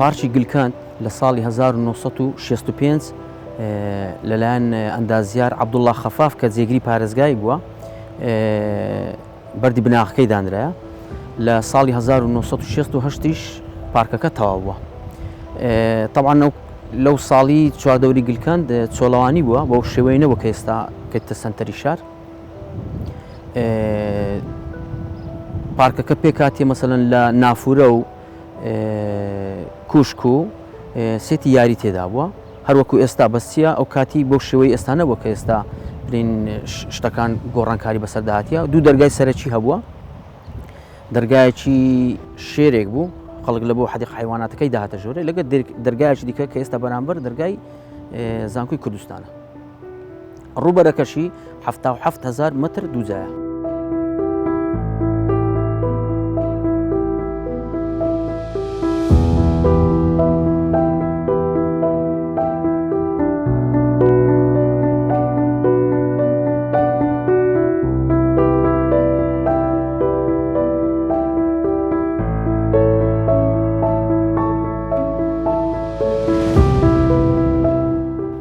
پارچی گلکاند لە ساڵی 1965 لەلایەن ئەندازیار عەبدوڵڵا خەفاف کە جێگیری پارێزگای بووە بەردی بناغەکەی دانرایە لە ساڵی 1968 پارکەکە تەواو بووە. طبعاً لەو ساڵی چواردەوری گلکاند چۆڵەوانی بووە بەو شێوەیە نەبووە کە ئێستا کەوتە سەنتەری شار. پارکەکە پێکاتی مەسەلەن لە نافورە و کوشک و سێتی یاری تێدا بووە، هەروەکو ئێستا بەستیە ئەو کاتی بۆ شێوەی ئێستا نەبووە کە ئێستا برین شتەکان گۆڕانکاری بەسەرداهاتیە. دوو دەرگای سەرەکی هەبووە، دەرگایەکی شێرێک بوو خەڵک لە بۆ حەدیق حیواناتەکەی داهاتە ژۆرە، لەگەڵ دەرگایەکی دیکە کە ئێستا بەرامبەر دەرگای زانکۆی کوردستانە. ڕووبەرەکەشی 77,000 متر دووجایە.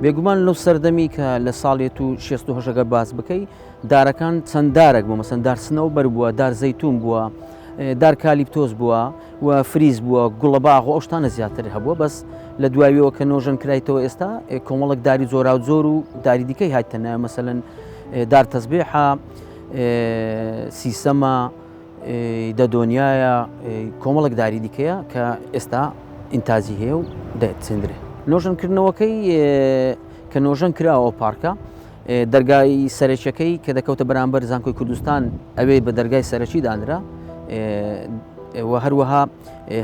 بێگومان لەو سەردەمی کە لە ساڵێت و 68 ئەگەر باس بکەی دارەکان چەند دارێک بووە، مەسەن دار سنەوبەر بووە، دار زەیتون بووە، دار کالیپتۆس بووە و فریز بووە، گوڵەباغ و ئەو شتانە زیاتر هەبووە. بەس لە دواییەوە کە نۆژەن کرایتەوە ئێستا کۆمەڵک داری زۆرا و زۆر و داری دیکەی هاتنە، مەسەلەن دار تەزبیحە، سیسەمە، دەدۆنیایە، کۆمەڵک داری دیکەیە کە ئێستا ئینتازی هەیە و دەچێندرێ. نۆژەنکردنەوەکەی کە نۆژەن کراوە پارکە دەرگای سەرەکیەکەی کە دەکەوتە بەرامبەر زانکۆی کوردستان ئەوێ بە دەرگای سەرەکی دانرا و هەروەها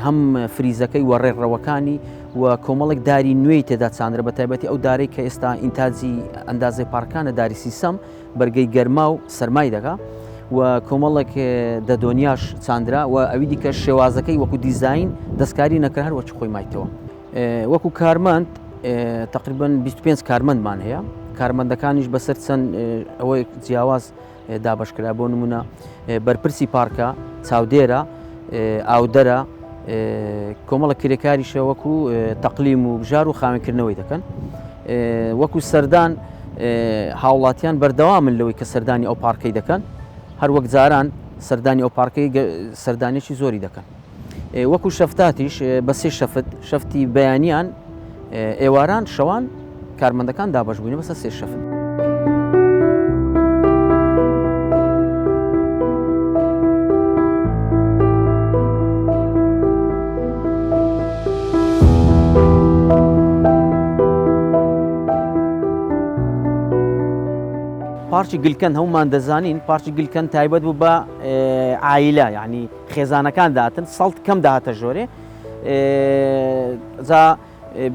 هەم فریزەکەی و ڕێڕەوەکانی و کۆمەڵک داری نوێی تێدا چاندرە، بە تایبەتی ئەو دارەی کە ئێستا ئینتاجی ئەندازەی پارکانە داری سیسەم بەرگەی گەرما و سەرمای دەکا و کۆمەڵک دەدۆنیاش چاندرا و ئەوی دیکە شێوازەکەی وەکو دیزاین دەستکاری نەکرد هەروەچ خۆی مایتەوە. وەکو کارمەند تقریباً 25 کارمەندمان هەیە، کارمەندەکانیش بەسەر چەند ئەوەی جیاواز دابەشکرا، بۆ نمونە بەرپرسی پارکە، چاودێرە، ئاودەرە، کۆمەڵە کرێکاریشە وەکو تەقلیم و بژار و خاوێنکردنەوەی دەکەن. وەکو سەردان هاوڵاتیان بەردەوامن لەوەی کە سەردانی ئەو پارکەی دەکەن، هەروەک جاران سەردانی ئەو پارکەی سەردانێکی زۆری دەکەن. وەکو شەفتاتیش بە سێ شەفتی بەیانیان ئێواران شەوان کارمەندەکان دابەش بووینە بەسەر سێ شەفت. پارچی گلکەند هەمومان دەزانین پارچی گلکەند تایبەت بوو بە عایلە، یعنی خێزانەکان داهاتن، سەڵت کەم داهاتە ژۆرێ.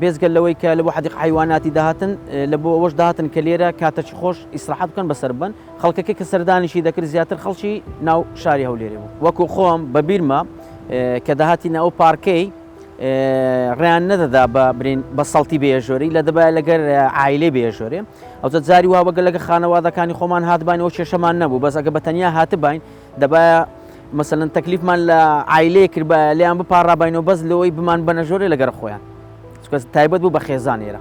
بێزگەل لەوەی کە لە بۆ حەدیق حیواناتی داهاتن لە بۆ ئەوەش داهاتن کە لێرە کاتەکی خۆش ئیسراحەت بکەن بەسەر بن. خەڵکەکەی کە سەردانیشی دەکرد زیاتر خەڵکی ناو شاری هەولێرێ بوو. وەکو خۆم بە بیرمە کە داهاتینە ئەو پارکەی ڕێیان نەدەدا بە برین بە سەڵتی بێژۆری لە دەبایە لەگەر عایلێ بێژۆرێ. ئەوجە جاری وا بەگە لەگە خانەوادەکانی خۆمان هاتبین ئەو کێشەمان نەبوو، بەس ئەگە بەتەنیا هاتبین دەبایە مەسەلەن تەکلیفمان لە عایلەیە کرد بە لیان بپاڕابینەوە بەس لەوەی بمان بەنە ژۆرێ لەگەر خۆیان، چونکە تایبەت بوو بە خێزانێرە.